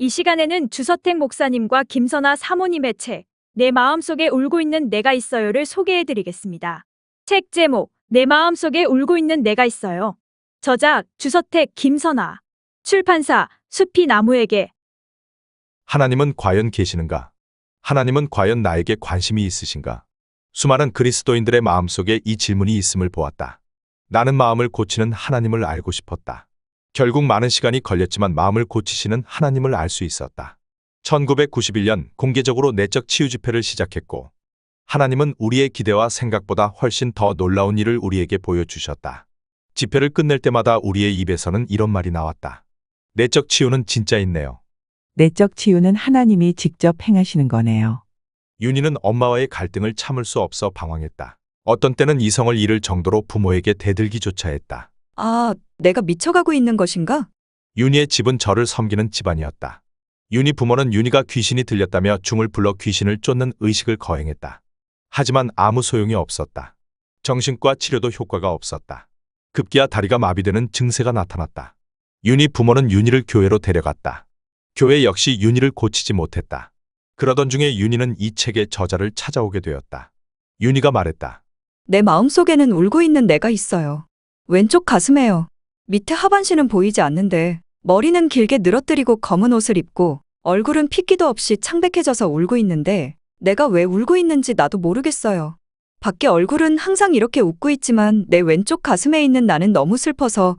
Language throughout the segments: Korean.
이 시간에는 주서택 목사님과 김선아 사모님의 책, 내 마음속에 울고 있는 내가 있어요를 소개해 드리겠습니다. 책 제목, 내 마음속에 울고 있는 내가 있어요. 저작, 주서택 김선아. 출판사, 숲이 나무에게. 하나님은 과연 계시는가? 하나님은 과연 나에게 관심이 있으신가? 수많은 그리스도인들의 마음속에 이 질문이 있음을 보았다. 나는 마음을 고치는 하나님을 알고 싶었다. 결국 많은 시간이 걸렸지만 마음을 고치시는 하나님을 알 수 있었다. 1991년 공개적으로 내적 치유 집회를 시작했고, 하나님은 우리의 기대와 생각보다 훨씬 더 놀라운 일을 우리에게 보여주셨다. 집회를 끝낼 때마다 우리의 입에서는 이런 말이 나왔다. 내적 치유는 진짜 있네요. 내적 치유는 하나님이 직접 행하시는 거네요. 윤희는 엄마와의 갈등을 참을 수 없어 방황했다. 어떤 때는 이성을 잃을 정도로 부모에게 대들기조차 했다. 아, 내가 미쳐가고 있는 것인가? 윤희의 집은 저를 섬기는 집안이었다. 윤희 부모는 윤희가 귀신이 들렸다며 중을 불러 귀신을 쫓는 의식을 거행했다. 하지만 아무 소용이 없었다. 정신과 치료도 효과가 없었다. 급기야 다리가 마비되는 증세가 나타났다. 윤희 부모는 윤희를 교회로 데려갔다. 교회 역시 윤희를 고치지 못했다. 그러던 중에 윤희는 이 책의 저자를 찾아오게 되었다. 윤희가 말했다. 내 마음속에는 울고 있는 내가 있어요. 왼쪽 가슴에요. 밑에 하반신은 보이지 않는데 머리는 길게 늘어뜨리고 검은 옷을 입고 얼굴은 핏기도 없이 창백해져서 울고 있는데 내가 왜 울고 있는지 나도 모르겠어요. 밖에 얼굴은 항상 이렇게 웃고 있지만 내 왼쪽 가슴에 있는 나는 너무 슬퍼서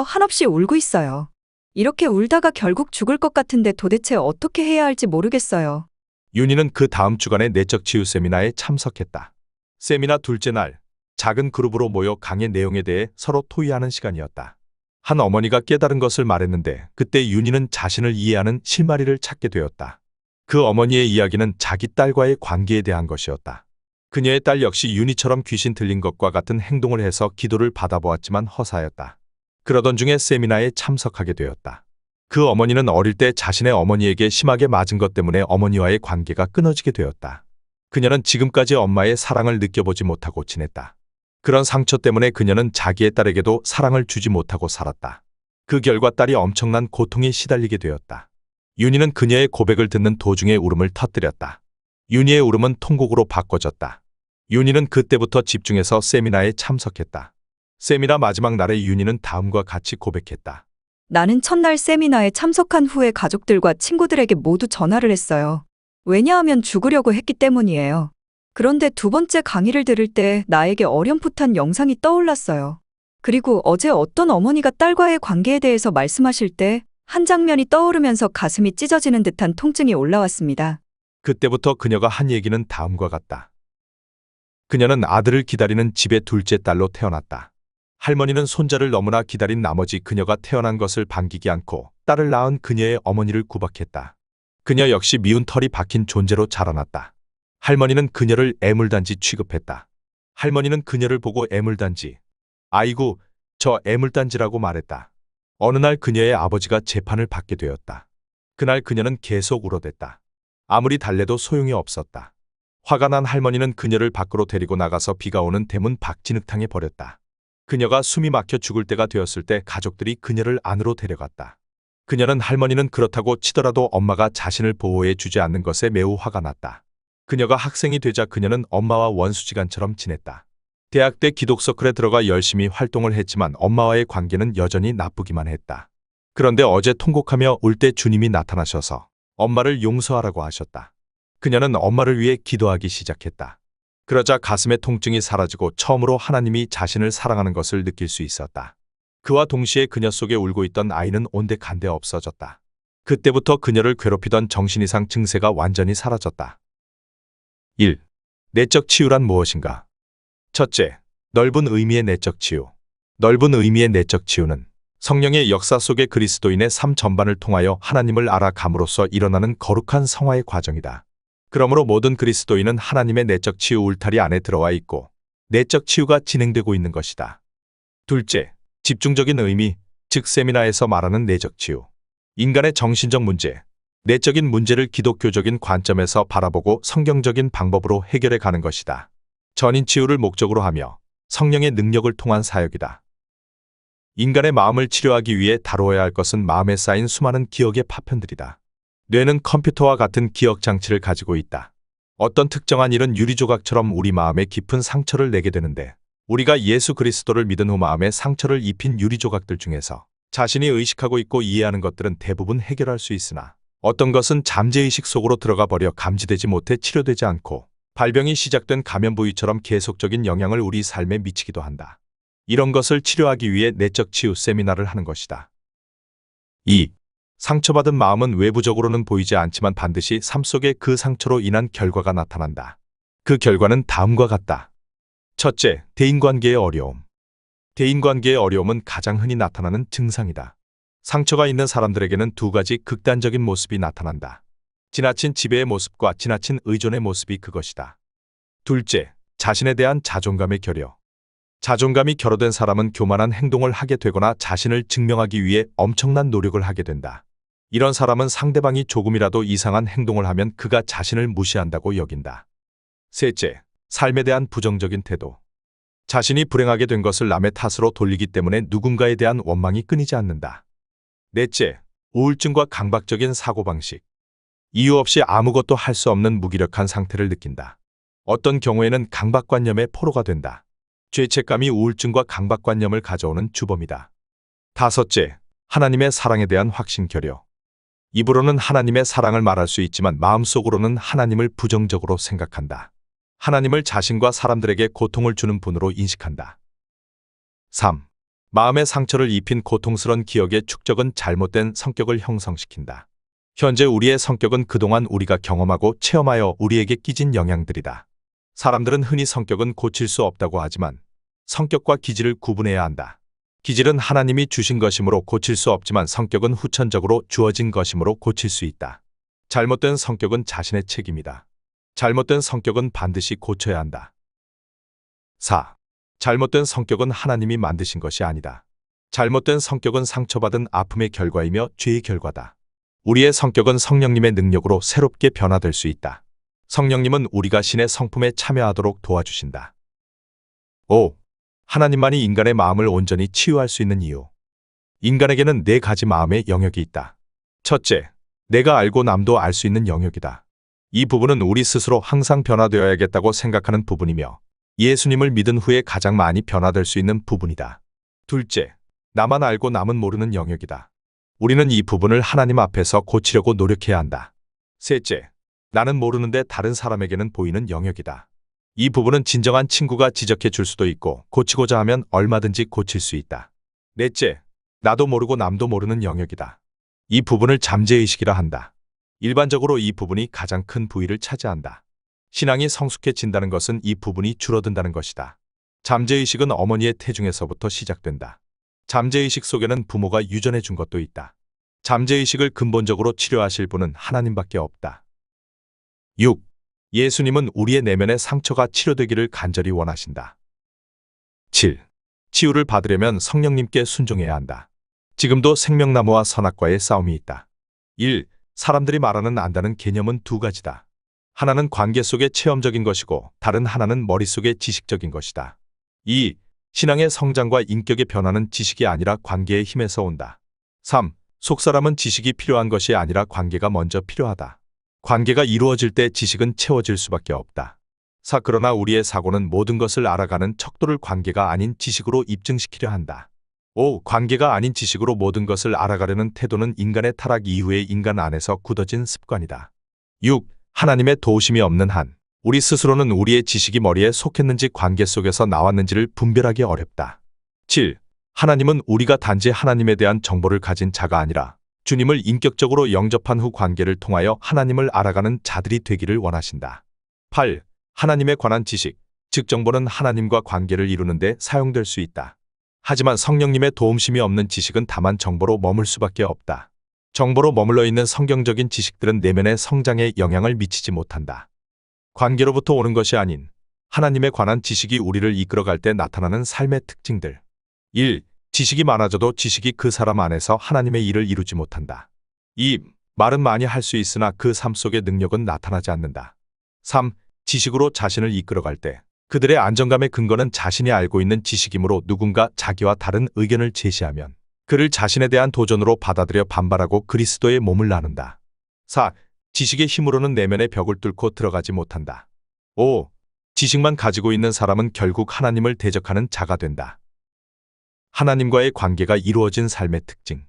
한없이 울고 있어요. 이렇게 울다가 결국 죽을 것 같은데 도대체 어떻게 해야 할지 모르겠어요. 윤희는 그 다음 주간의 내적 치유 세미나에 참석했다. 세미나 둘째 날, 작은 그룹으로 모여 강의 내용에 대해 서로 토의하는 시간이었다. 한 어머니가 깨달은 것을 말했는데 그때 윤희는 자신을 이해하는 실마리를 찾게 되었다. 그 어머니의 이야기는 자기 딸과의 관계에 대한 것이었다. 그녀의 딸 역시 윤희처럼 귀신 들린 것과 같은 행동을 해서 기도를 받아보았지만 허사였다. 그러던 중에 세미나에 참석하게 되었다. 그 어머니는 어릴 때 자신의 어머니에게 심하게 맞은 것 때문에 어머니와의 관계가 끊어지게 되었다. 그녀는 지금까지 엄마의 사랑을 느껴보지 못하고 지냈다. 그런 상처 때문에 그녀는 자기의 딸에게도 사랑을 주지 못하고 살았다. 그 결과 딸이 엄청난 고통에 시달리게 되었다. 윤희는 그녀의 고백을 듣는 도중에 울음을 터뜨렸다. 윤희의 울음은 통곡으로 바꿔졌다. 윤희는 그때부터 집중해서 세미나에 참석했다. 세미나 마지막 날에 윤희는 다음과 같이 고백했다. 나는 첫날 세미나에 참석한 후에 가족들과 친구들에게 모두 전화를 했어요. 왜냐하면 죽으려고 했기 때문이에요. 그런데 두 번째 강의를 들을 때 나에게 어렴풋한 영상이 떠올랐어요. 그리고 어제 어떤 어머니가 딸과의 관계에 대해서 말씀하실 때 한 장면이 떠오르면서 가슴이 찢어지는 듯한 통증이 올라왔습니다. 그때부터 그녀가 한 얘기는 다음과 같다. 그녀는 아들을 기다리는 집의 둘째 딸로 태어났다. 할머니는 손자를 너무나 기다린 나머지 그녀가 태어난 것을 반기지 않고 딸을 낳은 그녀의 어머니를 구박했다. 그녀 역시 미운 털이 박힌 존재로 자라났다. 할머니는 그녀를 애물단지 취급했다. 할머니는 그녀를 보고 애물단지, 아이고, 저 애물단지라고 말했다. 어느 날 그녀의 아버지가 재판을 받게 되었다. 그날 그녀는 계속 울어댔다. 아무리 달래도 소용이 없었다. 화가 난 할머니는 그녀를 밖으로 데리고 나가서 비가 오는 대문 밖 진흙탕에 버렸다. 그녀가 숨이 막혀 죽을 때가 되었을 때 가족들이 그녀를 안으로 데려갔다. 그녀는 할머니는 그렇다고 치더라도 엄마가 자신을 보호해 주지 않는 것에 매우 화가 났다. 그녀가 학생이 되자 그녀는 엄마와 원수지간처럼 지냈다. 대학 때 기독서클에 들어가 열심히 활동을 했지만 엄마와의 관계는 여전히 나쁘기만 했다. 그런데 어제 통곡하며 울 때 주님이 나타나셔서 엄마를 용서하라고 하셨다. 그녀는 엄마를 위해 기도하기 시작했다. 그러자 가슴의 통증이 사라지고 처음으로 하나님이 자신을 사랑하는 것을 느낄 수 있었다. 그와 동시에 그녀 속에 울고 있던 아이는 온데간데 없어졌다. 그때부터 그녀를 괴롭히던 정신이상 증세가 완전히 사라졌다. 1. 내적 치유란 무엇인가? 첫째, 넓은 의미의 내적 치유. 넓은 의미의 내적 치유는 성령의 역사 속의 그리스도인의 삶 전반을 통하여 하나님을 알아감으로써 일어나는 거룩한 성화의 과정이다. 그러므로 모든 그리스도인은 하나님의 내적 치유 울타리 안에 들어와 있고 내적 치유가 진행되고 있는 것이다. 둘째, 집중적인 의미, 즉 세미나에서 말하는 내적 치유. 인간의 정신적 문제, 내적인 문제를 기독교적인 관점에서 바라보고 성경적인 방법으로 해결해 가는 것이다. 전인 치유를 목적으로 하며 성령의 능력을 통한 사역이다. 인간의 마음을 치료하기 위해 다루어야 할 것은 마음에 쌓인 수많은 기억의 파편들이다. 뇌는 컴퓨터와 같은 기억 장치를 가지고 있다. 어떤 특정한 일은 유리조각처럼 우리 마음에 깊은 상처를 내게 되는데, 우리가 예수 그리스도를 믿은 후 마음에 상처를 입힌 유리조각들 중에서 자신이 의식하고 있고 이해하는 것들은 대부분 해결할 수 있으나, 어떤 것은 잠재의식 속으로 들어가 버려 감지되지 못해 치료되지 않고 발병이 시작된 감염 부위처럼 계속적인 영향을 우리 삶에 미치기도 한다. 이런 것을 치료하기 위해 내적 치유 세미나를 하는 것이다. 2. 상처받은 마음은 외부적으로는 보이지 않지만 반드시 삶 속에 그 상처로 인한 결과가 나타난다. 그 결과는 다음과 같다. 첫째, 대인관계의 어려움. 대인관계의 어려움은 가장 흔히 나타나는 증상이다. 상처가 있는 사람들에게는 두 가지 극단적인 모습이 나타난다. 지나친 지배의 모습과 지나친 의존의 모습이 그것이다. 둘째, 자신에 대한 자존감의 결여. 자존감이 결여된 사람은 교만한 행동을 하게 되거나 자신을 증명하기 위해 엄청난 노력을 하게 된다. 이런 사람은 상대방이 조금이라도 이상한 행동을 하면 그가 자신을 무시한다고 여긴다. 셋째, 삶에 대한 부정적인 태도. 자신이 불행하게 된 것을 남의 탓으로 돌리기 때문에 누군가에 대한 원망이 끊이지 않는다. 넷째, 우울증과 강박적인 사고방식. 이유 없이 아무것도 할 수 없는 무기력한 상태를 느낀다. 어떤 경우에는 강박관념의 포로가 된다. 죄책감이 우울증과 강박관념을 가져오는 주범이다. 다섯째, 하나님의 사랑에 대한 확신 결여. 입으로는 하나님의 사랑을 말할 수 있지만 마음속으로는 하나님을 부정적으로 생각한다. 하나님을 자신과 사람들에게 고통을 주는 분으로 인식한다. 3. 마음의 상처를 입힌 고통스런 기억의 축적은 잘못된 성격을 형성시킨다. 현재 우리의 성격은 그동안 우리가 경험하고 체험하여 우리에게 끼진 영향들이다. 사람들은 흔히 성격은 고칠 수 없다고 하지만 성격과 기질을 구분해야 한다. 기질은 하나님이 주신 것이므로 고칠 수 없지만 성격은 후천적으로 주어진 것이므로 고칠 수 있다. 잘못된 성격은 자신의 책임이다. 잘못된 성격은 반드시 고쳐야 한다. 4. 잘못된 성격은 하나님이 만드신 것이 아니다. 잘못된 성격은 상처받은 아픔의 결과이며 죄의 결과다. 우리의 성격은 성령님의 능력으로 새롭게 변화될 수 있다. 성령님은 우리가 신의 성품에 참여하도록 도와주신다. 5. 하나님만이 인간의 마음을 온전히 치유할 수 있는 이유. 인간에게는 네 가지 마음의 영역이 있다. 첫째, 내가 알고 남도 알 수 있는 영역이다. 이 부분은 우리 스스로 항상 변화되어야겠다고 생각하는 부분이며 예수님을 믿은 후에 가장 많이 변화될 수 있는 부분이다. 둘째, 나만 알고 남은 모르는 영역이다. 우리는 이 부분을 하나님 앞에서 고치려고 노력해야 한다. 셋째, 나는 모르는데 다른 사람에게는 보이는 영역이다. 이 부분은 진정한 친구가 지적해 줄 수도 있고 고치고자 하면 얼마든지 고칠 수 있다. 넷째, 나도 모르고 남도 모르는 영역이다. 이 부분을 잠재의식이라 한다. 일반적으로 이 부분이 가장 큰 부위를 차지한다. 신앙이 성숙해진다는 것은 이 부분이 줄어든다는 것이다. 잠재의식은 어머니의 태중에서부터 시작된다. 잠재의식 속에는 부모가 유전해 준 것도 있다. 잠재의식을 근본적으로 치료하실 분은 하나님밖에 없다. 6. 예수님은 우리의 내면의 상처가 치료되기를 간절히 원하신다. 7. 치유를 받으려면 성령님께 순종해야 한다. 지금도 생명나무와 선악과의 싸움이 있다. 1. 사람들이 말하는 안다는 개념은 두 가지다. 하나는 관계 속의 체험적인 것이고 다른 하나는 머릿속의 지식적인 것이다. 2. 신앙의 성장과 인격의 변화는 지식이 아니라 관계의 힘에서 온다. 3. 속사람은 지식이 필요한 것이 아니라 관계가 먼저 필요하다. 관계가 이루어질 때 지식은 채워질 수밖에 없다. 4. 그러나 우리의 사고는 모든 것을 알아가는 척도를 관계가 아닌 지식으로 입증시키려 한다. 5. 관계가 아닌 지식으로 모든 것을 알아가려는 태도는 인간의 타락 이후에 인간 안에서 굳어진 습관이다. 6. 하나님의 도우심이 없는 한 우리 스스로는 우리의 지식이 머리에 속했는지 관계 속에서 나왔는지를 분별하기 어렵다. 7. 하나님은 우리가 단지 하나님에 대한 정보를 가진 자가 아니라 주님을 인격적으로 영접한 후 관계를 통하여 하나님을 알아가는 자들이 되기를 원하신다. 8. 하나님에 관한 지식, 즉 정보는 하나님과 관계를 이루는데 사용될 수 있다. 하지만 성령님의 도움심이 없는 지식은 다만 정보로 머물 수밖에 없다. 정보로 머물러 있는 성경적인 지식들은 내면의 성장에 영향을 미치지 못한다. 관계로부터 오는 것이 아닌 하나님에 관한 지식이 우리를 이끌어갈 때 나타나는 삶의 특징들. 1. 지식이 많아져도 지식이 그 사람 안에서 하나님의 일을 이루지 못한다. 2. 말은 많이 할 수 있으나 그 삶 속의 능력은 나타나지 않는다. 3. 지식으로 자신을 이끌어갈 때 그들의 안정감의 근거는 자신이 알고 있는 지식이므로 누군가 자기와 다른 의견을 제시하면 그를 자신에 대한 도전으로 받아들여 반발하고 그리스도의 몸을 나눈다. 4. 지식의 힘으로는 내면의 벽을 뚫고 들어가지 못한다. 5. 지식만 가지고 있는 사람은 결국 하나님을 대적하는 자가 된다. 하나님과의 관계가 이루어진 삶의 특징.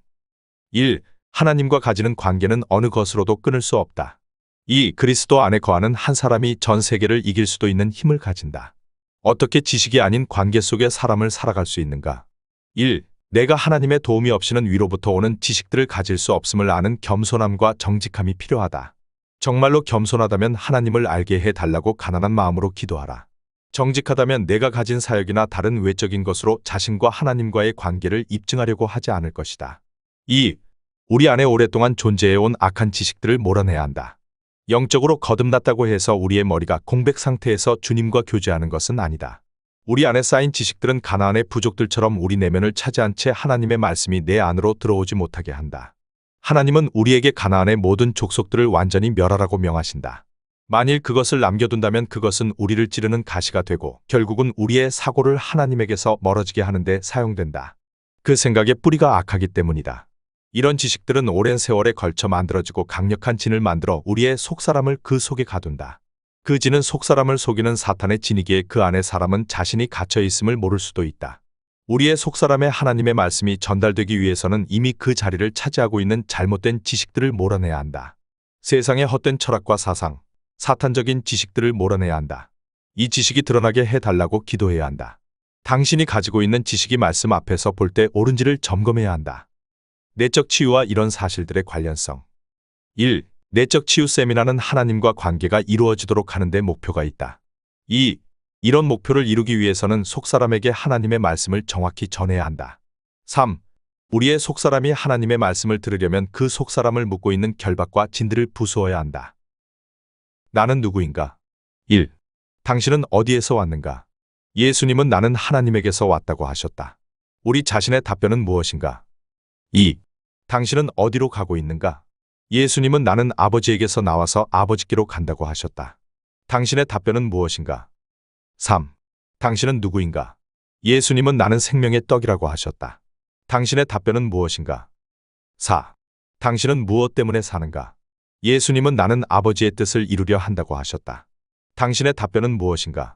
1. 하나님과 가지는 관계는 어느 것으로도 끊을 수 없다. 2. 그리스도 안에 거하는 한 사람이 전 세계를 이길 수도 있는 힘을 가진다. 어떻게 지식이 아닌 관계 속의 사람을 살아갈 수 있는가? 1. 내가 하나님의 도움이 없이는 위로부터 오는 지식들을 가질 수 없음을 아는 겸손함과 정직함이 필요하다. 정말로 겸손하다면 하나님을 알게 해달라고 가난한 마음으로 기도하라. 정직하다면 내가 가진 사역이나 다른 외적인 것으로 자신과 하나님과의 관계를 입증하려고 하지 않을 것이다. 2. 우리 안에 오랫동안 존재해온 악한 지식들을 몰아내야 한다. 영적으로 거듭났다고 해서 우리의 머리가 공백 상태에서 주님과 교제하는 것은 아니다. 우리 안에 쌓인 지식들은 가나안의 부족들처럼 우리 내면을 차지한 채 하나님의 말씀이 내 안으로 들어오지 못하게 한다. 하나님은 우리에게 가나안의 모든 족속들을 완전히 멸하라고 명하신다. 만일 그것을 남겨둔다면 그것은 우리를 찌르는 가시가 되고 결국은 우리의 사고를 하나님에게서 멀어지게 하는데 사용된다. 그 생각의 뿌리가 악하기 때문이다. 이런 지식들은 오랜 세월에 걸쳐 만들어지고 강력한 진을 만들어 우리의 속사람을 그 속에 가둔다. 그 진은 속사람을 속이는 사탄의 진이기에 그 안에 사람은 자신이 갇혀 있음을 모를 수도 있다. 우리의 속사람에 하나님의 말씀이 전달되기 위해서는 이미 그 자리를 차지하고 있는 잘못된 지식들을 몰아내야 한다. 세상의 헛된 철학과 사상, 사탄적인 지식들을 몰아내야 한다. 이 지식이 드러나게 해달라고 기도해야 한다. 당신이 가지고 있는 지식이 말씀 앞에서 볼 때 옳은지를 점검해야 한다. 내적 치유와 이런 사실들의 관련성. 1. 내적 치유 세미나는 하나님과 관계가 이루어지도록 하는 데 목표가 있다. 2. 이런 목표를 이루기 위해서는 속사람에게 하나님의 말씀을 정확히 전해야 한다. 3. 우리의 속사람이 하나님의 말씀을 들으려면 그 속사람을 묶고 있는 결박과 진들을 부수어야 한다. 나는 누구인가? 1. 당신은 어디에서 왔는가? 예수님은 나는 하나님에게서 왔다고 하셨다. 우리 자신의 답변은 무엇인가? 2. 당신은 어디로 가고 있는가? 예수님은 나는 아버지에게서 나와서 아버지께로 간다고 하셨다. 당신의 답변은 무엇인가? 3. 당신은 누구인가? 예수님은 나는 생명의 떡이라고 하셨다. 당신의 답변은 무엇인가? 4. 당신은 무엇 때문에 사는가? 예수님은 나는 아버지의 뜻을 이루려 한다고 하셨다. 당신의 답변은 무엇인가?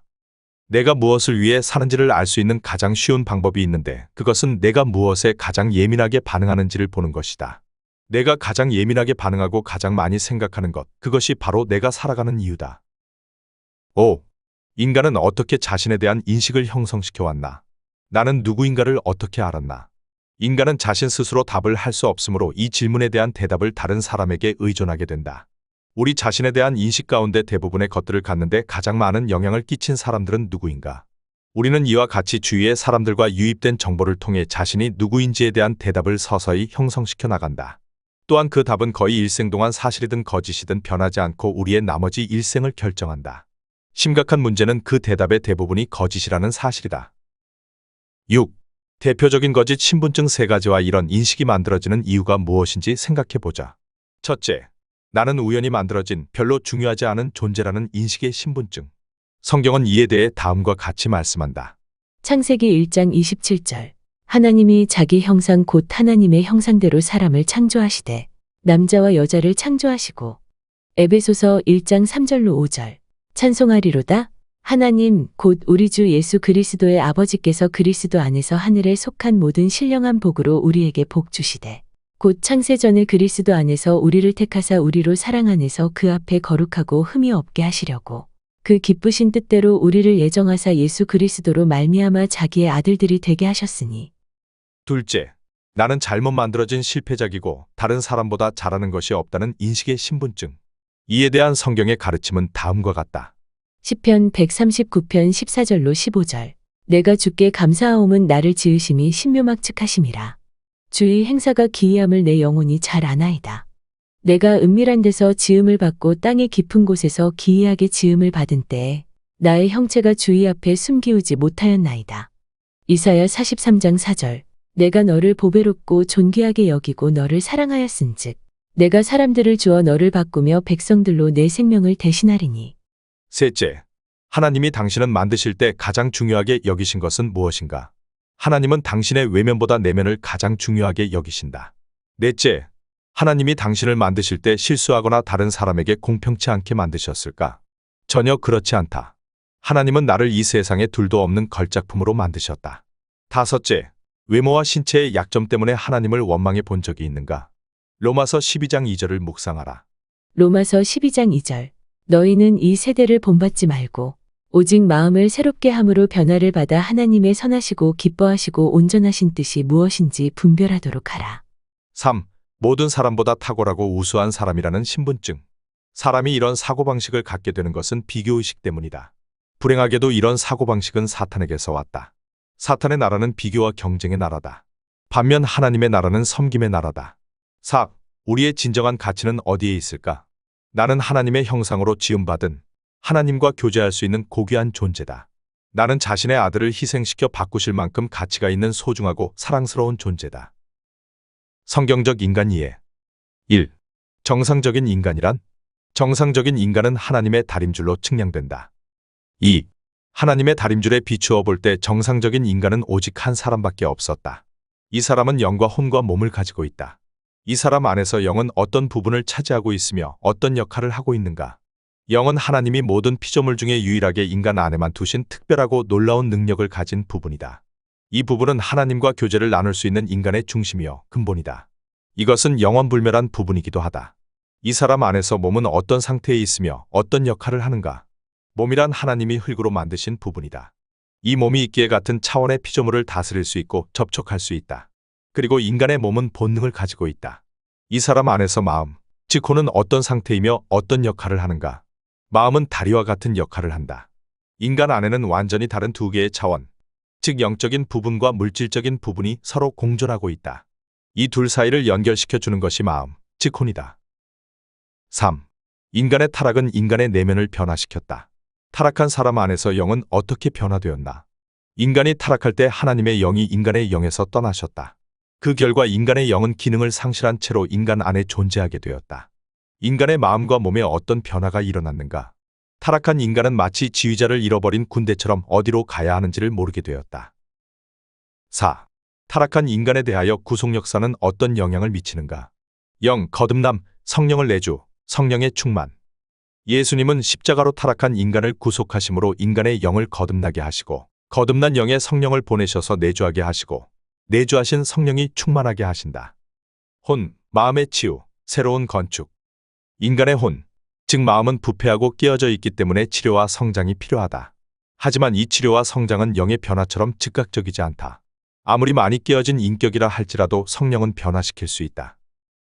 내가 무엇을 위해 사는지를 알 수 있는 가장 쉬운 방법이 있는데 그것은 내가 무엇에 가장 예민하게 반응하는지를 보는 것이다. 내가 가장 예민하게 반응하고 가장 많이 생각하는 것, 그것이 바로 내가 살아가는 이유다. 5. 인간은 어떻게 자신에 대한 인식을 형성시켜 왔나? 나는 누구인가를 어떻게 알았나? 인간은 자신 스스로 답을 할 수 없으므로 이 질문에 대한 대답을 다른 사람에게 의존하게 된다. 우리 자신에 대한 인식 가운데 대부분의 것들을 갖는데 가장 많은 영향을 끼친 사람들은 누구인가? 우리는 이와 같이 주위의 사람들과 유입된 정보를 통해 자신이 누구인지에 대한 대답을 서서히 형성시켜 나간다. 또한 그 답은 거의 일생 동안 사실이든 거짓이든 변하지 않고 우리의 나머지 일생을 결정한다. 심각한 문제는 그 대답의 대부분이 거짓이라는 사실이다. 6. 대표적인 거짓 신분증 3가지와 이런 인식이 만들어지는 이유가 무엇인지 생각해보자. 첫째, 나는 우연히 만들어진 별로 중요하지 않은 존재라는 인식의 신분증. 성경은 이에 대해 다음과 같이 말씀한다. 창세기 1장 27절. 하나님이 자기 형상 곧 하나님의 형상대로 사람을 창조하시되 남자와 여자를 창조하시고. 에베소서 1장 3절로 5절. 찬송하리로다. 하나님 곧 우리 주 예수 그리스도의 아버지께서 그리스도 안에서 하늘에 속한 모든 신령한 복으로 우리에게 복 주시되 곧 창세전에 그리스도 안에서 우리를 택하사 우리로 사랑 안에서 그 앞에 거룩하고 흠이 없게 하시려고 그 기쁘신 뜻대로 우리를 예정하사 예수 그리스도로 말미암아 자기의 아들들이 되게 하셨으니. 둘째, 나는 잘못 만들어진 실패작이고 다른 사람보다 잘하는 것이 없다는 인식의 신분증. 이에 대한 성경의 가르침은 다음과 같다. 시편 139편 14절로 15절. 내가 주께 감사하옴은 나를 지으심이 신묘막측하심이라. 주의 행사가 기이함을 내 영혼이 잘 아나이다. 내가 은밀한 데서 지음을 받고 땅의 깊은 곳에서 기이하게 지음을 받은 때에 나의 형체가 주의 앞에 숨기우지 못하였나이다. 이사야 43장 4절. 내가 너를 보배롭고 존귀하게 여기고 너를 사랑하였은즉 내가 사람들을 주어 너를 바꾸며 백성들로 내 생명을 대신하리니. 셋째, 하나님이 당신은 만드실 때 가장 중요하게 여기신 것은 무엇인가? 하나님은 당신의 외면보다 내면을 가장 중요하게 여기신다. 넷째, 하나님이 당신을 만드실 때 실수하거나 다른 사람에게 공평치 않게 만드셨을까? 전혀 그렇지 않다. 하나님은 나를 이 세상에 둘도 없는 걸작품으로 만드셨다. 다섯째, 외모와 신체의 약점 때문에 하나님을 원망해 본 적이 있는가? 로마서 12장 2절을 묵상하라. 로마서 12장 2절. 너희는 이 세대를 본받지 말고 오직 마음을 새롭게 함으로 변화를 받아 하나님의 선하시고 기뻐하시고 온전하신 뜻이 무엇인지 분별하도록 하라. 3. 모든 사람보다 탁월하고 우수한 사람이라는 신분증. 사람이 이런 사고방식을 갖게 되는 것은 비교의식 때문이다. 불행하게도 이런 사고방식은 사탄에게서 왔다. 사탄의 나라는 비교와 경쟁의 나라다. 반면 하나님의 나라는 섬김의 나라다. 4. 우리의 진정한 가치는 어디에 있을까? 나는 하나님의 형상으로 지음받은 하나님과 교제할 수 있는 고귀한 존재다. 나는 자신의 아들을 희생시켜 바꾸실 만큼 가치가 있는 소중하고 사랑스러운 존재다. 성경적 인간 이해. 1. 정상적인 인간이란? 정상적인 인간은 하나님의 다림줄로 측량된다. 2. 하나님의 다림줄에 비추어 볼 때 정상적인 인간은 오직 한 사람밖에 없었다. 이 사람은 영과 혼과 몸을 가지고 있다. 이 사람 안에서 영은 어떤 부분을 차지하고 있으며 어떤 역할을 하고 있는가? 영은 하나님이 모든 피조물 중에 유일하게 인간 안에만 두신 특별하고 놀라운 능력을 가진 부분이다. 이 부분은 하나님과 교제를 나눌 수 있는 인간의 중심이요 근본이다. 이것은 영원불멸한 부분이기도 하다. 이 사람 안에서 몸은 어떤 상태에 있으며 어떤 역할을 하는가? 몸이란 하나님이 흙으로 만드신 부분이다. 이 몸이 있기에 같은 차원의 피조물을 다스릴 수 있고 접촉할 수 있다. 그리고 인간의 몸은 본능을 가지고 있다. 이 사람 안에서 마음, 즉 혼은 어떤 상태이며 어떤 역할을 하는가? 마음은 다리와 같은 역할을 한다. 인간 안에는 완전히 다른 두 개의 차원, 즉 영적인 부분과 물질적인 부분이 서로 공존하고 있다. 이 둘 사이를 연결시켜 주는 것이 마음, 즉 혼이다. 3. 인간의 타락은 인간의 내면을 변화시켰다. 타락한 사람 안에서 영은 어떻게 변화되었나? 인간이 타락할 때 하나님의 영이 인간의 영에서 떠나셨다. 그 결과 인간의 영은 기능을 상실한 채로 인간 안에 존재하게 되었다. 인간의 마음과 몸에 어떤 변화가 일어났는가? 타락한 인간은 마치 지휘자를 잃어버린 군대처럼 어디로 가야 하는지를 모르게 되었다. 4. 타락한 인간에 대하여 구속 역사는 어떤 영향을 미치는가? 영, 거듭남, 성령을 내주, 성령의 충만. 예수님은 십자가로 타락한 인간을 구속하심으로 인간의 영을 거듭나게 하시고 거듭난 영의 성령을 보내셔서 내주하게 하시고 내주하신 성령이 충만하게 하신다. 혼, 마음의 치유, 새로운 건축. 인간의 혼, 즉 마음은 부패하고 깨어져 있기 때문에 치료와 성장이 필요하다. 하지만 이 치료와 성장은 영의 변화처럼 즉각적이지 않다. 아무리 많이 깨어진 인격이라 할지라도 성령은 변화시킬 수 있다.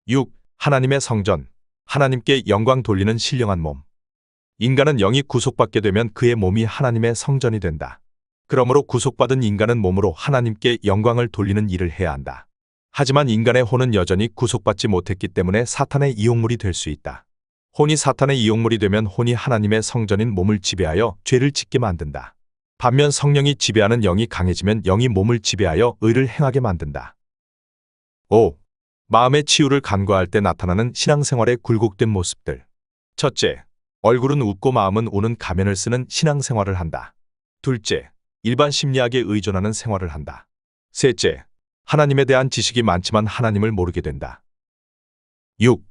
6. 하나님의 성전, 하나님께 영광 돌리는 신령한 몸. 인간은 영이 구속받게 되면 그의 몸이 하나님의 성전이 된다. 그러므로 구속받은 인간은 몸으로 하나님께 영광을 돌리는 일을 해야 한다. 하지만 인간의 혼은 여전히 구속받지 못했기 때문에 사탄의 이용물이 될 수 있다. 혼이 사탄의 이용물이 되면 혼이 하나님의 성전인 몸을 지배하여 죄를 짓게 만든다. 반면 성령이 지배하는 영이 강해지면 영이 몸을 지배하여 의를 행하게 만든다. 5. 마음의 치유를 간과할 때 나타나는 신앙생활의 굴곡된 모습들. 첫째, 얼굴은 웃고 마음은 우는 가면을 쓰는 신앙생활을 한다. 둘째, 일반 심리학에 의존하는 생활을 한다. 셋째, 하나님에 대한 지식이 많지만 하나님을 모르게 된다. 6.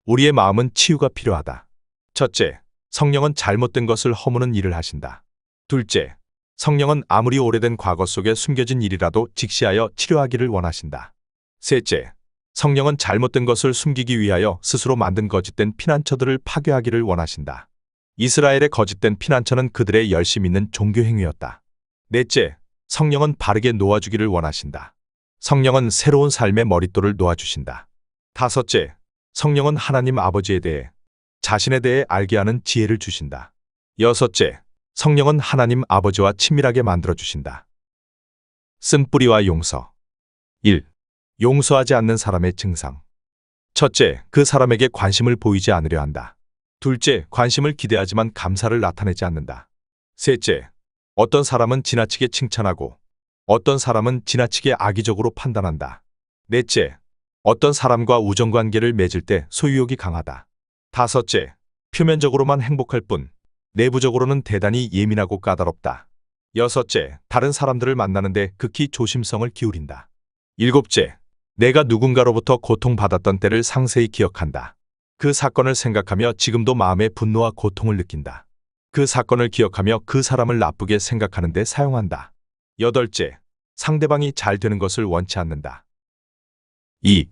우리의 마음은 치유가 필요하다. 첫째, 성령은 잘못된 것을 허무는 일을 하신다. 둘째, 성령은 아무리 오래된 과거 속에 숨겨진 일이라도 직시하여 치료하기를 원하신다. 셋째, 성령은 잘못된 것을 숨기기 위하여 스스로 만든 거짓된 피난처들을 파괴하기를 원하신다. 이스라엘의 거짓된 피난처는 그들의 열심 있는 종교 행위였다. 넷째, 성령은 바르게 놓아주기를 원하신다. 성령은 새로운 삶의 머릿돌을 놓아주신다. 다섯째, 성령은 하나님 아버지에 대해, 자신에 대해 알게 하는 지혜를 주신다. 여섯째, 성령은 하나님 아버지와 친밀하게 만들어주신다. 쓴뿌리와 용서. 1. 용서하지 않는 사람의 증상. 첫째, 그 사람에게 관심을 보이지 않으려 한다. 둘째, 관심을 기대하지만 감사를 나타내지 않는다. 셋째, 어떤 사람은 지나치게 칭찬하고 어떤 사람은 지나치게 악의적으로 판단한다. 넷째, 어떤 사람과 우정관계를 맺을 때 소유욕이 강하다. 다섯째, 표면적으로만 행복할 뿐 내부적으로는 대단히 예민하고 까다롭다. 여섯째, 다른 사람들을 만나는데 극히 조심성을 기울인다. 일곱째, 내가 누군가로부터 고통받았던 때를 상세히 기억한다. 그 사건을 생각하며 지금도 마음의 분노와 고통을 느낀다. 그 사건을 기억하며 그 사람을 나쁘게 생각하는 데 사용한다. 여덟째, 상대방이 잘 되는 것을 원치 않는다. 2.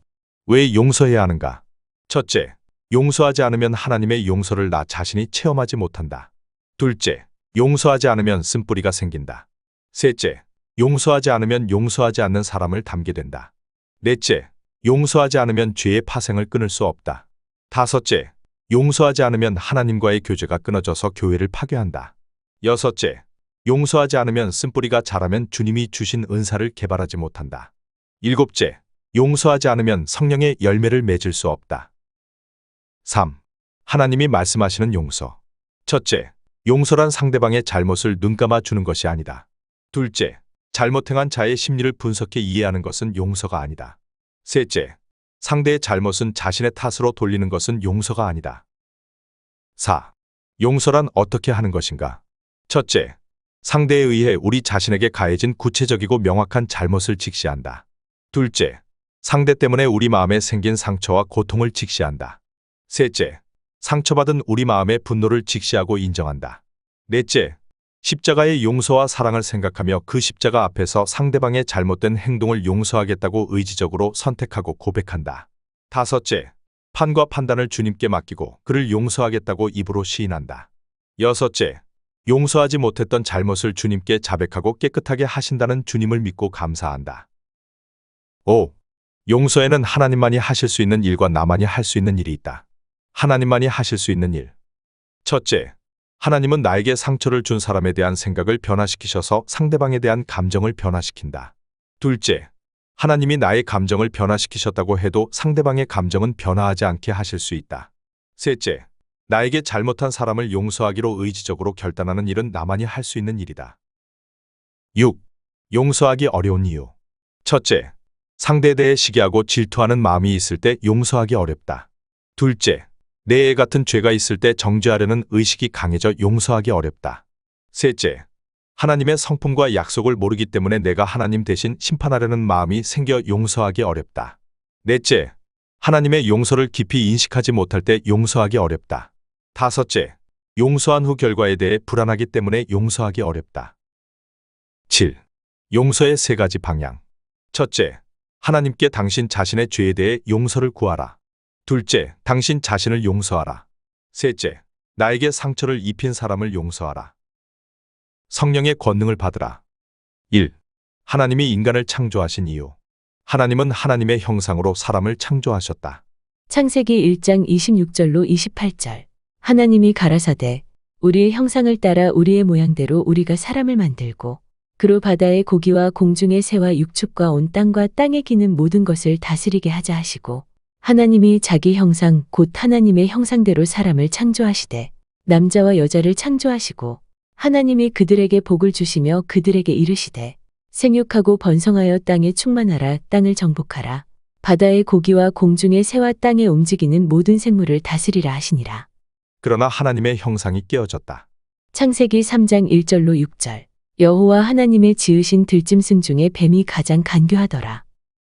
왜 용서해야 하는가? 첫째, 용서하지 않으면 하나님의 용서를 나 자신이 체험하지 못한다. 둘째, 용서하지 않으면 쓴뿌리가 생긴다. 셋째, 용서하지 않으면 용서하지 않는 사람을 닮게 된다. 넷째, 용서하지 않으면 죄의 파생을 끊을 수 없다. 다섯째, 용서하지 않으면 하나님과의 교제가 끊어져서 교회를 파괴한다. 여섯째, 용서하지 않으면 쓴뿌리가 자라면 주님이 주신 은사를 개발하지 못한다. 일곱째, 용서하지 않으면 성령의 열매를 맺을 수 없다. 3. 하나님이 말씀하시는 용서. 첫째, 용서란 상대방의 잘못을 눈감아 주는 것이 아니다. 둘째, 잘못 행한 자의 심리를 분석해 이해하는 것은 용서가 아니다. 셋째, 상대의 잘못은 자신의 탓으로 돌리는 것은 용서가 아니다. 4. 용서란 어떻게 하는 것인가? 첫째, 상대에 의해 우리 자신에게 가해진 구체적이고 명확한 잘못을 직시한다. 둘째, 상대 때문에 우리 마음에 생긴 상처와 고통을 직시한다. 셋째, 상처받은 우리 마음의 분노를 직시하고 인정한다. 넷째, 십자가의 용서와 사랑을 생각하며 그 십자가 앞에서 상대방의 잘못된 행동을 용서하겠다고 의지적으로 선택하고 고백한다. 다섯째, 판과 판단을 주님께 맡기고 그를 용서하겠다고 입으로 시인한다. 여섯째, 용서하지 못했던 잘못을 주님께 자백하고 깨끗하게 하신다는 주님을 믿고 감사한다. 5. 용서에는 하나님만이 하실 수 있는 일과 나만이 할 수 있는 일이 있다. 하나님만이 하실 수 있는 일. 첫째, 하나님은 나에게 상처를 준 사람에 대한 생각을 변화시키셔서 상대방에 대한 감정을 변화시킨다. 둘째, 하나님이 나의 감정을 변화시키셨다고 해도 상대방의 감정은 변화하지 않게 하실 수 있다. 셋째, 나에게 잘못한 사람을 용서하기로 의지적으로 결단하는 일은 나만이 할 수 있는 일이다. 6. 용서하기 어려운 이유. 첫째, 상대에 대해 시기하고 질투하는 마음이 있을 때 용서하기 어렵다. 둘째, 내 애 같은 죄가 있을 때 정죄하려는 의식이 강해져 용서하기 어렵다. 셋째, 하나님의 성품과 약속을 모르기 때문에 내가 하나님 대신 심판하려는 마음이 생겨 용서하기 어렵다. 넷째, 하나님의 용서를 깊이 인식하지 못할 때 용서하기 어렵다. 다섯째, 용서한 후 결과에 대해 불안하기 때문에 용서하기 어렵다. 7. 용서의 3가지 방향. 첫째, 하나님께 당신 자신의 죄에 대해 용서를 구하라. 둘째, 당신 자신을 용서하라. 셋째, 나에게 상처를 입힌 사람을 용서하라. 성령의 권능을 받으라. 1. 하나님이 인간을 창조하신 이유. 하나님은 하나님의 형상으로 사람을 창조하셨다. 창세기 1장 26절로 28절. 하나님이 가라사대 우리의 형상을 따라 우리의 모양대로 우리가 사람을 만들고 그로 바다의 고기와 공중의 새와 육축과 온 땅과 땅에 기는 모든 것을 다스리게 하자 하시고 하나님이 자기 형상 곧 하나님의 형상대로 사람을 창조하시되 남자와 여자를 창조하시고 하나님이 그들에게 복을 주시며 그들에게 이르시되 생육하고 번성하여 땅에 충만하라 땅을 정복하라 바다의 고기와 공중의 새와 땅에 움직이는 모든 생물을 다스리라 하시니라. 그러나 하나님의 형상이 깨어졌다. 창세기 3장 1절로 6절. 여호와 하나님의 지으신 들짐승 중에 뱀이 가장 간교하더라.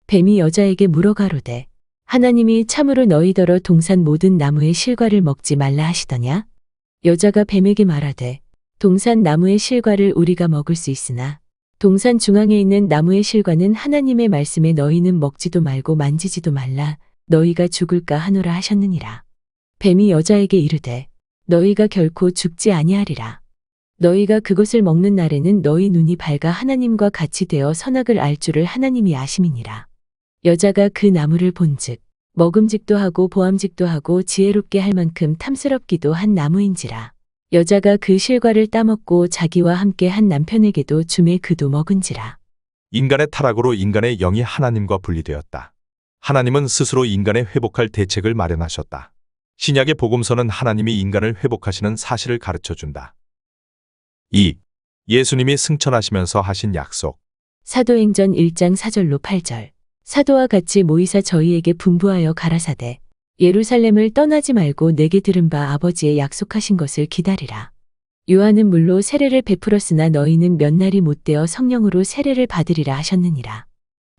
뱀이 여자에게 물어 가로되 하나님이 참으로 너희더러 동산 모든 나무의 실과를 먹지 말라 하시더냐? 여자가 뱀에게 말하되 동산 나무의 실과를 우리가 먹을 수 있으나 동산 중앙에 있는 나무의 실과는 하나님의 말씀에 너희는 먹지도 말고 만지지도 말라 너희가 죽을까 하노라 하셨느니라. 뱀이 여자에게 이르되 너희가 결코 죽지 아니하리라. 너희가 그것을 먹는 날에는 너희 눈이 밝아 하나님과 같이 되어 선악을 알 줄을 하나님이 아심이니라. 여자가 그 나무를 본즉 먹음직도 하고 보암직도 하고 지혜롭게 할 만큼 탐스럽기도 한 나무인지라. 여자가 그 실과를 따먹고 자기와 함께 한 남편에게도 주매 그도 먹은지라. 인간의 타락으로 인간의 영이 하나님과 분리되었다. 하나님은 스스로 인간의 회복할 대책을 마련하셨다. 신약의 복음서는 하나님이 인간을 회복하시는 사실을 가르쳐준다. 2. 예수님이 승천하시면서 하신 약속. 사도행전 1장 4절로 8절. 사도와 같이 모이사 저희에게 분부하여 가라사대 예루살렘을 떠나지 말고 내게 들은 바 아버지의 약속하신 것을 기다리라. 요한은 물로 세례를 베풀었으나 너희는 몇 날이 못되어 성령으로 세례를 받으리라 하셨느니라.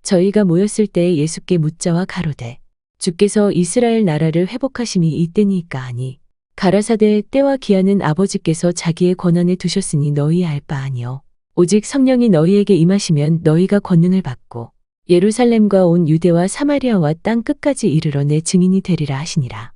저희가 모였을 때에 예수께 묻자와 가로되 주께서 이스라엘 나라를 회복하심이 이때니까 하니 가라사대 때와 기한은 아버지께서 자기의 권한에 두셨으니 너희 알 바 아니요 오직 성령이 너희에게 임하시면 너희가 권능을 받고 예루살렘과 온 유대와 사마리아와 땅 끝까지 이르러 내 증인이 되리라 하시니라.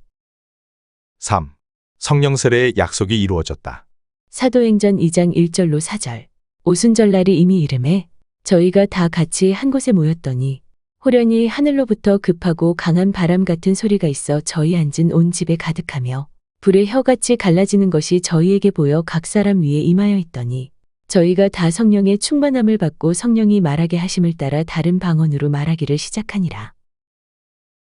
3. 성령 세례의 약속이 이루어졌다. 사도행전 2장 1절로 4절. 오순절날이 이미 이름에 저희가 다 같이 한 곳에 모였더니 호련히 하늘로부터 급하고 강한 바람 같은 소리가 있어 저희 앉은 온 집에 가득하며 불의 혀같이 갈라지는 것이 저희에게 보여 각 사람 위에 임하여 있더니 저희가 다 성령의 충만함을 받고 성령이 말하게 하심을 따라 다른 방언으로 말하기를 시작하니라.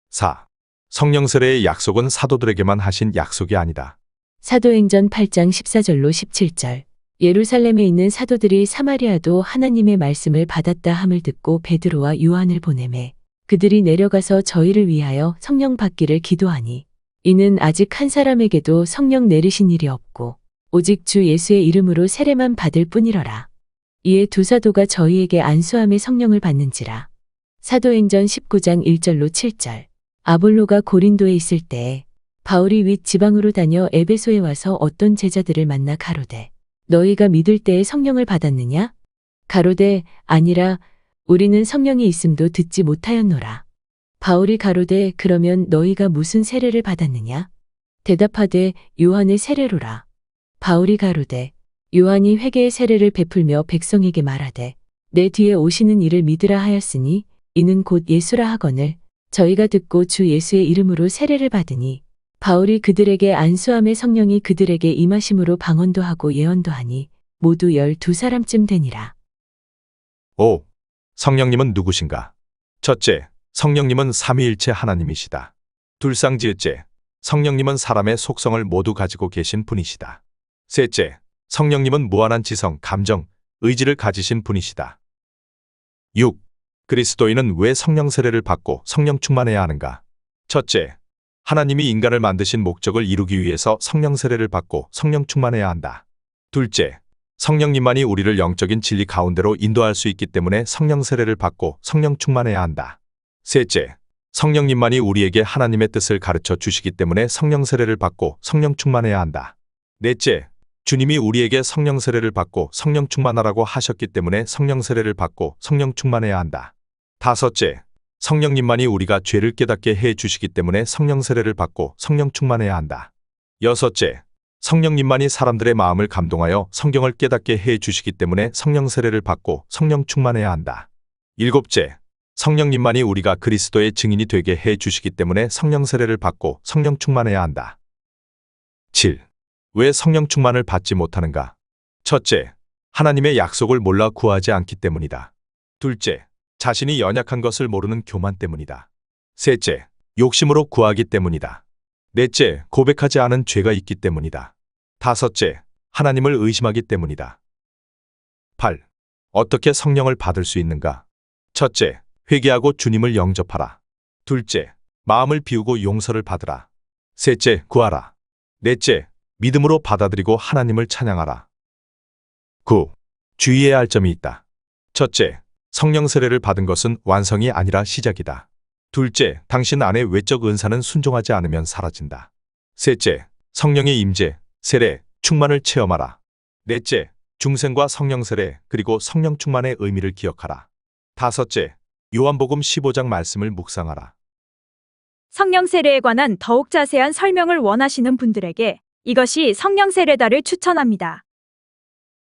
4. 성령 세례의 약속은 사도들에게만 하신 약속이 아니다. 사도행전 8장 14절로 17절. 예루살렘에 있는 사도들이 사마리아도 하나님의 말씀을 받았다 함을 듣고 베드로와 요한을 보내매 그들이 내려가서 저희를 위하여 성령 받기를 기도하니 이는 아직 한 사람에게도 성령 내리신 일이 없고 오직 주 예수의 이름으로 세례만 받을 뿐이러라. 이에 두 사도가 저희에게 안수함에 성령을 받는지라. 사도행전 19장 1절로 7절. 아볼로가 고린도에 있을 때에 바울이 윗 지방으로 다녀 에베소에 와서 어떤 제자들을 만나 가로되 너희가 믿을 때에 성령을 받았느냐? 가로되 아니라 우리는 성령이 있음도 듣지 못하였노라. 바울이 가로되 그러면 너희가 무슨 세례를 받았느냐? 대답하되 요한의 세례로라. 바울이 가로되 요한이 회개의 세례를 베풀며 백성에게 말하되 내 뒤에 오시는 이를 믿으라 하였으니 이는 곧 예수라 하거늘 저희가 듣고 주 예수의 이름으로 세례를 받으니 바울이 그들에게 안수함에 성령이 그들에게 임하심으로 방언도 하고 예언도 하니 모두 12사람쯤 되니라. 5. 성령님은 누구신가? 첫째, 성령님은 삼위일체 하나님이시다. 둘상지읒째, 성령님은 사람의 속성을 모두 가지고 계신 분이시다. 셋째, 성령님은 무한한 지성, 감정, 의지를 가지신 분이시다. 6. 그리스도인은 왜 성령 세례를 받고 성령 충만해야 하는가? 첫째, 하나님이 인간을 만드신 목적을 이루기 위해서 성령 세례를 받고 성령 충만해야 한다. 둘째, 성령님만이 우리를 영적인 진리 가운데로 인도할 수 있기 때문에 성령 세례를 받고 성령 충만해야 한다. 셋째, 성령님만이 우리에게 하나님의 뜻을 가르쳐 주시기 때문에 성령 세례를 받고 성령 충만해야 한다. 넷째, 주님이 우리에게 성령 세례를 받고 성령 충만하라고 하셨기 때문에 성령 세례를 받고 성령 충만해야 한다. 다섯째, 성령님만이 우리가 죄를 깨닫게 해 주시기 때문에 성령 세례를 받고 성령 충만해야 한다. 여섯째, 성령님만이 사람들의 마음을 감동하여 성경을 깨닫게 해 주시기 때문에 성령 세례를 받고 성령 충만해야 한다. 일곱째, 성령님만이 우리가 그리스도의 증인이 되게 해 주시기 때문에 성령 세례를 받고 성령 충만해야 한다. 7. 왜 성령 충만을 받지 못하는가? 첫째, 하나님의 약속을 몰라 구하지 않기 때문이다. 둘째, 자신이 연약한 것을 모르는 교만 때문이다. 셋째, 욕심으로 구하기 때문이다. 넷째, 고백하지 않은 죄가 있기 때문이다. 다섯째, 하나님을 의심하기 때문이다. 8. 어떻게 성령을 받을 수 있는가? 첫째, 회개하고 주님을 영접하라. 둘째, 마음을 비우고 용서를 받으라. 셋째, 구하라. 넷째, 믿음으로 받아들이고 하나님을 찬양하라. 9. 주의해야 할 점이 있다. 첫째, 성령 세례를 받은 것은 완성이 아니라 시작이다. 둘째, 당신 안의 외적 은사는 순종하지 않으면 사라진다. 셋째, 성령의 임재, 세례, 충만을 체험하라. 넷째, 중생과 성령 세례 그리고 성령 충만의 의미를 기억하라. 다섯째, 요한복음 15장 말씀을 묵상하라. 성령 세례에 관한 더욱 자세한 설명을 원하시는 분들에게 이것이 성령 세례다를 추천합니다.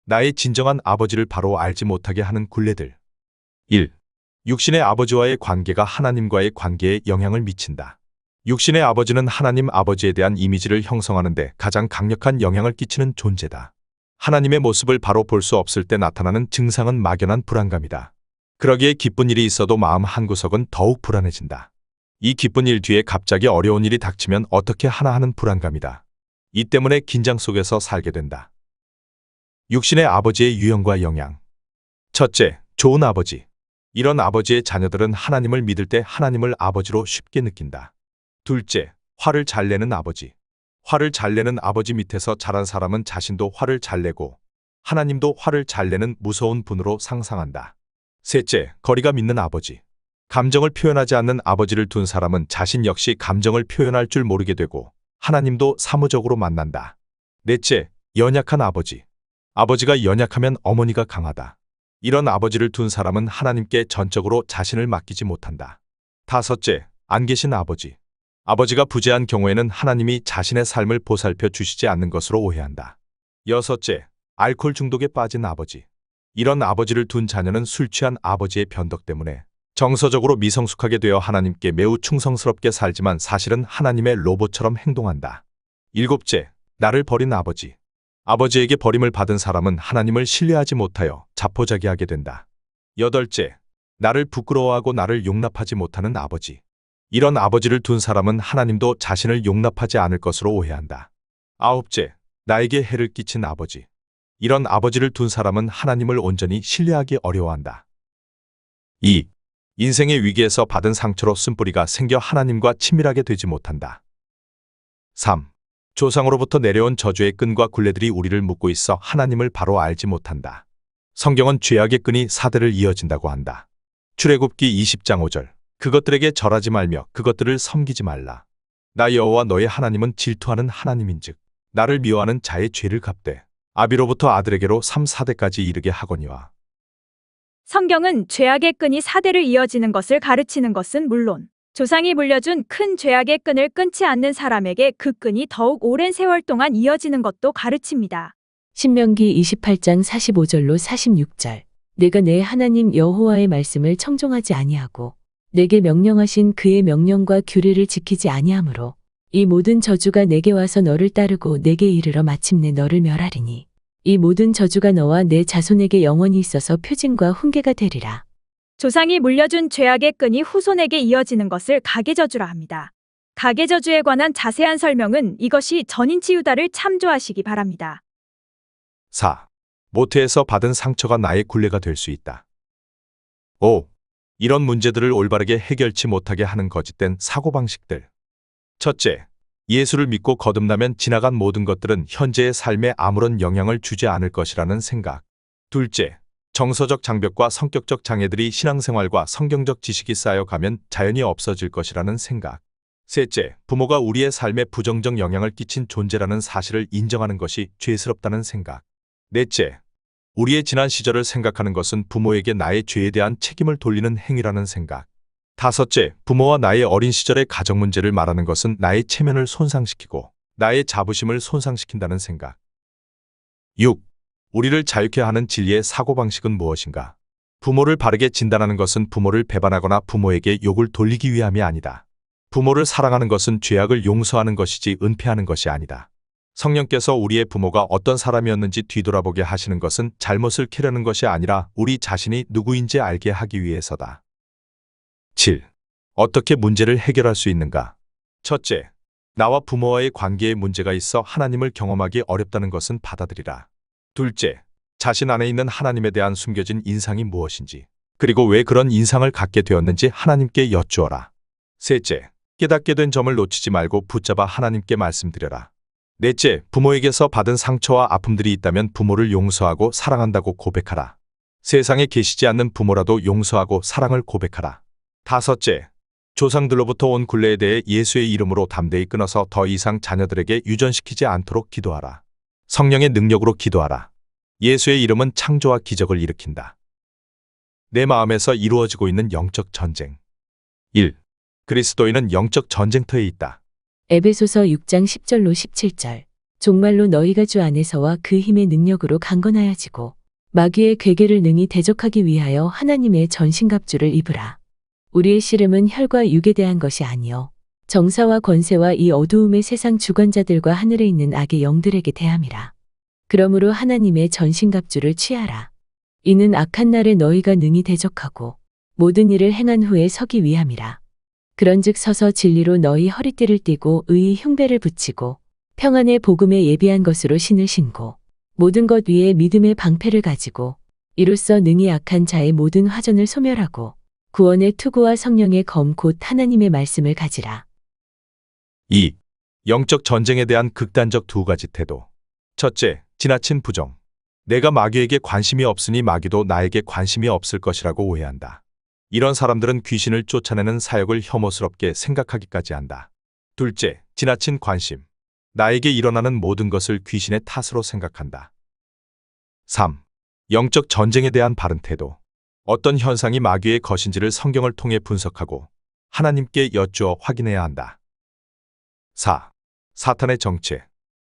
나의 진정한 아버지를 바로 알지 못하게 하는 굴레들. 1. 육신의 아버지와의 관계가 하나님과의 관계에 영향을 미친다. 육신의 아버지는 하나님 아버지에 대한 이미지를 형성하는 데 가장 강력한 영향을 끼치는 존재다. 하나님의 모습을 바로 볼 수 없을 때 나타나는 증상은 막연한 불안감이다. 그러기에 기쁜 일이 있어도 마음 한구석은 더욱 불안해진다. 이 기쁜 일 뒤에 갑자기 어려운 일이 닥치면 어떻게 하나 하는 불안감이다. 이 때문에 긴장 속에서 살게 된다. 육신의 아버지의 유형과 영향. 첫째, 좋은 아버지. 이런 아버지의 자녀들은 하나님을 믿을 때 하나님을 아버지로 쉽게 느낀다. 둘째, 화를 잘 내는 아버지. 화를 잘 내는 아버지 밑에서 자란 사람은 자신도 화를 잘 내고 하나님도 화를 잘 내는 무서운 분으로 상상한다. 셋째, 거리가 믿는 아버지. 감정을 표현하지 않는 아버지를 둔 사람은 자신 역시 감정을 표현할 줄 모르게 되고 하나님도 사무적으로 만난다. 넷째, 연약한 아버지. 아버지가 연약하면 어머니가 강하다. 이런 아버지를 둔 사람은 하나님께 전적으로 자신을 맡기지 못한다. 다섯째, 안 계신 아버지. 아버지가 부재한 경우에는 하나님이 자신의 삶을 보살펴 주시지 않는 것으로 오해한다. 여섯째, 알코올 중독에 빠진 아버지. 이런 아버지를 둔 자녀는 술 취한 아버지의 변덕 때문에 정서적으로 미성숙하게 되어 하나님께 매우 충성스럽게 살지만 사실은 하나님의 로봇처럼 행동한다. 일곱째, 나를 버린 아버지. 아버지에게 버림을 받은 사람은 하나님을 신뢰하지 못하여 자포자기하게 된다. 여덟째, 나를 부끄러워하고 나를 용납하지 못하는 아버지. 이런 아버지를 둔 사람은 하나님도 자신을 용납하지 않을 것으로 오해한다. 아홉째, 나에게 해를 끼친 아버지. 이런 아버지를 둔 사람은 하나님을 온전히 신뢰하기 어려워한다. 2. 인생의 위기에서 받은 상처로 쓴뿌리가 생겨 하나님과 친밀하게 되지 못한다. 3. 조상으로부터 내려온 저주의 끈과 굴레들이 우리를 묶고 있어 하나님을 바로 알지 못한다. 성경은 죄악의 끈이 사대를 이어진다고 한다. 출애굽기 20장 5절. 그것들에게 절하지 말며 그것들을 섬기지 말라. 나 여호와 너의 하나님은 질투하는 하나님인즉 나를 미워하는 자의 죄를 갚되 아비로부터 아들에게로 3, 4대까지 이르게 하거니와. 성경은 죄악의 끈이 사대를 이어지는 것을 가르치는 것은 물론 조상이 물려준 큰 죄악의 끈을 끊지 않는 사람에게 그 끈이 더욱 오랜 세월 동안 이어지는 것도 가르칩니다. 신명기 28장 45절로 46절. 내가 내 하나님 여호와의 말씀을 청종하지 아니하고 내게 명령하신 그의 명령과 규례를 지키지 아니하므로 이 모든 저주가 내게 와서 너를 따르고 내게 이르러 마침내 너를 멸하리니 이 모든 저주가 너와 내 자손에게 영원히 있어서 표징과 훈계가 되리라. 조상이 물려준 죄악의 끈이 후손에게 이어지는 것을 가계저주라 합니다. 가계저주에 관한 자세한 설명은 이것이 전인치유다를 참조하시기 바랍니다. 4. 모태에서 받은 상처가 나의 굴레가 될 수 있다. 5. 이런 문제들을 올바르게 해결치 못하게 하는 거짓된 사고방식들. 첫째, 예수를 믿고 거듭나면 지나간 모든 것들은 현재의 삶에 아무런 영향을 주지 않을 것이라는 생각. 둘째, 정서적 장벽과 성격적 장애들이 신앙생활과 성경적 지식이 쌓여가면 자연히 없어질 것이라는 생각. 셋째, 부모가 우리의 삶에 부정적 영향을 끼친 존재라는 사실을 인정하는 것이 죄스럽다는 생각. 넷째, 우리의 지난 시절을 생각하는 것은 부모에게 나의 죄에 대한 책임을 돌리는 행위라는 생각. 다섯째, 부모와 나의 어린 시절의 가정 문제를 말하는 것은 나의 체면을 손상시키고 나의 자부심을 손상시킨다는 생각. 6. 우리를 자유케 하는 진리의 사고방식은 무엇인가? 부모를 바르게 진단하는 것은 부모를 배반하거나 부모에게 욕을 돌리기 위함이 아니다. 부모를 사랑하는 것은 죄악을 용서하는 것이지 은폐하는 것이 아니다. 성령께서 우리의 부모가 어떤 사람이었는지 뒤돌아보게 하시는 것은 잘못을 캐려는 것이 아니라 우리 자신이 누구인지 알게 하기 위해서다. 7. 어떻게 문제를 해결할 수 있는가? 첫째, 나와 부모와의 관계에 문제가 있어 하나님을 경험하기 어렵다는 것은 받아들이라. 둘째, 자신 안에 있는 하나님에 대한 숨겨진 인상이 무엇인지, 그리고 왜 그런 인상을 갖게 되었는지 하나님께 여쭈어라. 셋째, 깨닫게 된 점을 놓치지 말고 붙잡아 하나님께 말씀드려라. 넷째, 부모에게서 받은 상처와 아픔들이 있다면 부모를 용서하고 사랑한다고 고백하라. 세상에 계시지 않는 부모라도 용서하고 사랑을 고백하라. 다섯째, 조상들로부터 온 굴레에 대해 예수의 이름으로 담대히 끊어서 더 이상 자녀들에게 유전시키지 않도록 기도하라. 성령의 능력으로 기도하라. 예수의 이름은 창조와 기적을 일으킨다. 내 마음에서 이루어지고 있는 영적 전쟁. 1. 그리스도인은 영적 전쟁터에 있다. 에베소서 6장 10절로 17절. 종말로 너희가 주 안에서와 그 힘의 능력으로 강건하여지고 마귀의 괴계를 능히 대적하기 위하여 하나님의 전신갑주를 입으라. 우리의 씨름은 혈과 육에 대한 것이 아니요 정사와 권세와 이 어두움의 세상 주관자들과 하늘에 있는 악의 영들에게 대함이라. 그러므로 하나님의 전신갑주를 취하라. 이는 악한 날에 너희가 능히 대적하고 모든 일을 행한 후에 서기 위함이라. 그런즉 서서 진리로 너희 허리띠를 띠고 의의 흉배를 붙이고 평안의 복음에 예비한 것으로 신을 신고 모든 것 위에 믿음의 방패를 가지고 이로써 능히 악한 자의 모든 화전을 소멸하고 구원의 투구와 성령의 검 곧 하나님의 말씀을 가지라. 2. 영적 전쟁에 대한 극단적 두 가지 태도. 첫째, 지나친 부정. 내가 마귀에게 관심이 없으니 마귀도 나에게 관심이 없을 것이라고 오해한다. 이런 사람들은 귀신을 쫓아내는 사역을 혐오스럽게 생각하기까지 한다. 둘째, 지나친 관심. 나에게 일어나는 모든 것을 귀신의 탓으로 생각한다. 3. 영적 전쟁에 대한 바른 태도. 어떤 현상이 마귀의 것인지를 성경을 통해 분석하고 하나님께 여쭈어 확인해야 한다. 4. 사탄의 정체.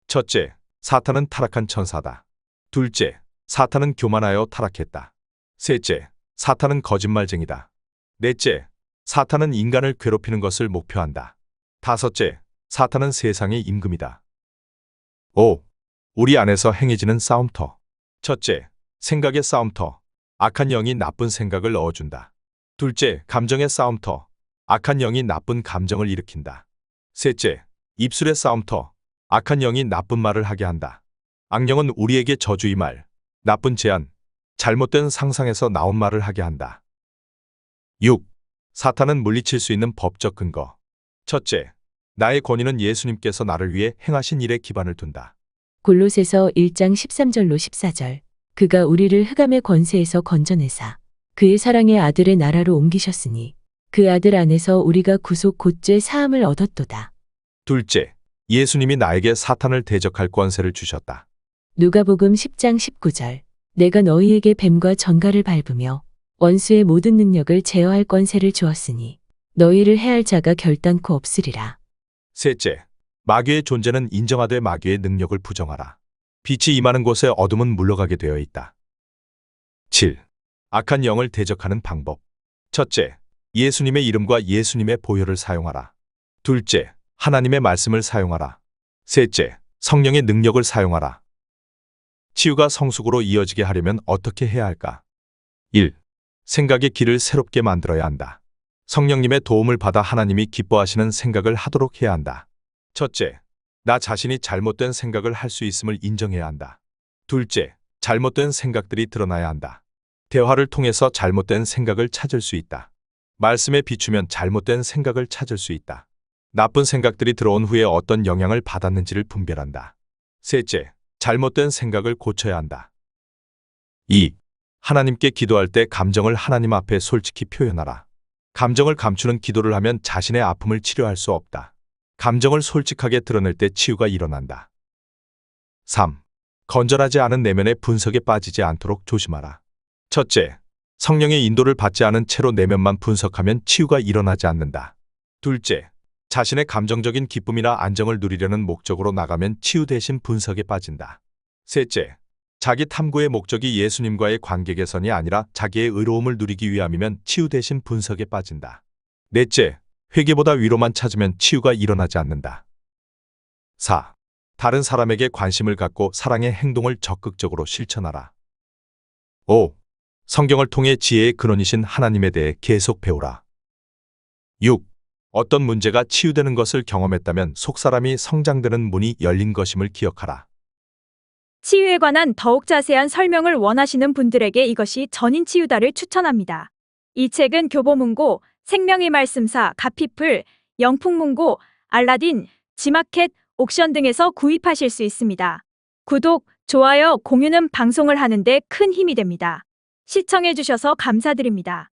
첫째, 사탄은 타락한 천사다. 둘째, 사탄은 교만하여 타락했다. 셋째, 사탄은 거짓말쟁이다. 넷째, 사탄은 인간을 괴롭히는 것을 목표한다. 다섯째, 사탄은 세상의 임금이다. 5. 우리 안에서 행해지는 싸움터. 첫째, 생각의 싸움터. 악한 영이 나쁜 생각을 넣어준다. 둘째, 감정의 싸움터. 악한 영이 나쁜 감정을 일으킨다. 셋째, 입술의 싸움터. 악한 영이 나쁜 말을 하게 한다. 악령은 우리에게 저주의 말, 나쁜 제안, 잘못된 상상에서 나온 말을 하게 한다. 6. 사탄은 물리칠 수 있는 법적 근거. 첫째, 나의 권위는 예수님께서 나를 위해 행하신 일에 기반을 둔다. 골로새서 1장 13절로 14절. 그가 우리를 흑암의 권세에서 건져내사 그의 사랑의 아들의 나라로 옮기셨으니 그 아들 안에서 우리가 구속 곧 죄 사함을 얻었도다. 둘째, 예수님이 나에게 사탄을 대적할 권세를 주셨다. 누가복음 10장 19절. 내가 너희에게 뱀과 전갈을 밟으며 원수의 모든 능력을 제어할 권세를 주었으니 너희를 해할 자가 결단코 없으리라. 셋째, 마귀의 존재는 인정하되 마귀의 능력을 부정하라. 빛이 임하는 곳에 어둠은 물러가게 되어 있다. 7. 악한 영을 대적하는 방법. 첫째, 예수님의 이름과 예수님의 보혈을 사용하라. 둘째, 하나님의 말씀을 사용하라. 셋째, 성령의 능력을 사용하라. 치유가 성숙으로 이어지게 하려면 어떻게 해야 할까? 1. 생각의 길을 새롭게 만들어야 한다. 성령님의 도움을 받아 하나님이 기뻐하시는 생각을 하도록 해야 한다. 첫째, 나 자신이 잘못된 생각을 할 수 있음을 인정해야 한다. 둘째, 잘못된 생각들이 드러나야 한다. 대화를 통해서 잘못된 생각을 찾을 수 있다. 말씀에 비추면 잘못된 생각을 찾을 수 있다. 나쁜 생각들이 들어온 후에 어떤 영향을 받았는지를 분별한다. 셋째, 잘못된 생각을 고쳐야 한다. 2. 하나님께 기도할 때 감정을 하나님 앞에 솔직히 표현하라. 감정을 감추는 기도를 하면 자신의 아픔을 치료할 수 없다. 감정을 솔직하게 드러낼 때 치유가 일어난다. 3. 건전하지 않은 내면의 분석에 빠지지 않도록 조심하라. 첫째, 성령의 인도를 받지 않은 채로 내면만 분석하면 치유가 일어나지 않는다. 둘째, 자신의 감정적인 기쁨이나 안정을 누리려는 목적으로 나가면 치유 대신 분석에 빠진다. 셋째, 자기 탐구의 목적이 예수님과의 관계 개선이 아니라 자기의 의로움을 누리기 위함이면 치유 대신 분석에 빠진다. 넷째, 회개보다 위로만 찾으면 치유가 일어나지 않는다. 4. 다른 사람에게 관심을 갖고 사랑의 행동을 적극적으로 실천하라. 5. 성경을 통해 지혜의 근원이신 하나님에 대해 계속 배우라. 6. 어떤 문제가 치유되는 것을 경험했다면 속사람이 성장되는 문이 열린 것임을 기억하라. 치유에 관한 더욱 자세한 설명을 원하시는 분들에게 이것이 전인치유다를 추천합니다. 이 책은 교보문고, 생명의 말씀사, 가피플, 영풍문고, 알라딘, 지마켓, 옥션 등에서 구입하실 수 있습니다. 구독, 좋아요, 공유는 방송을 하는데 큰 힘이 됩니다. 시청해주셔서 감사드립니다.